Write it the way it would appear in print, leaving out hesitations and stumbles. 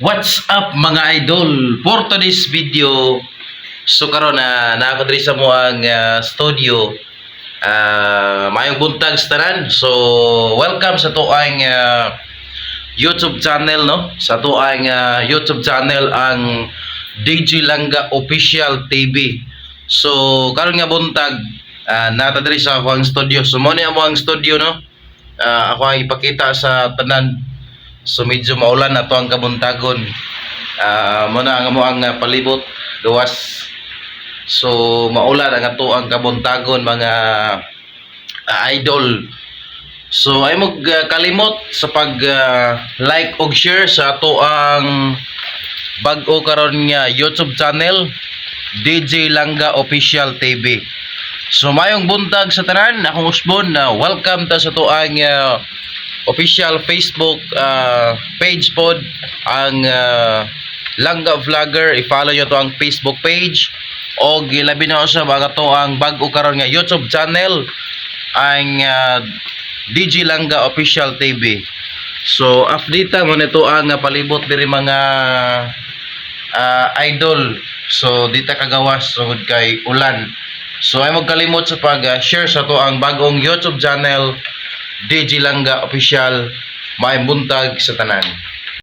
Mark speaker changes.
Speaker 1: What's up mga idol? For today's video, so karon na nakadiri sa mo ang studio. Mayong buntag sa tanan. So welcome sa to ang YouTube channel, no? Sa to ang YouTube channel ang DJ Langga Official TV. So karon nga buntag nakadiri sa ako ang studio. So mo ni mo ang studio, no? Ako ang ipakita sa tanan. So medyo maulan na to ang kabuntagon. Muna ang mo ang palibot gawas. So maulan ang ato ang kabuntagon mga idol. So ay mo kalimot sa pag like og share sa ato ang bag-o karon nga YouTube channel DJ Langga Official TV. So mayong buntag sa tanan, akong usbon na welcome ta sa to ang official Facebook page pod ang Langga Vlogger. I-follow nyo to ang Facebook page o gilabi na sa mga to ang bag-o karon nga YouTube channel ang DJ Langga Official TV. So update mo nito ang palibot diri mga idol. So dita kagawas sugod kay ulan. So ay magkalimot sa pag-share sa to ang bagong YouTube channel DJ Langga Official. May buntag sa tanan.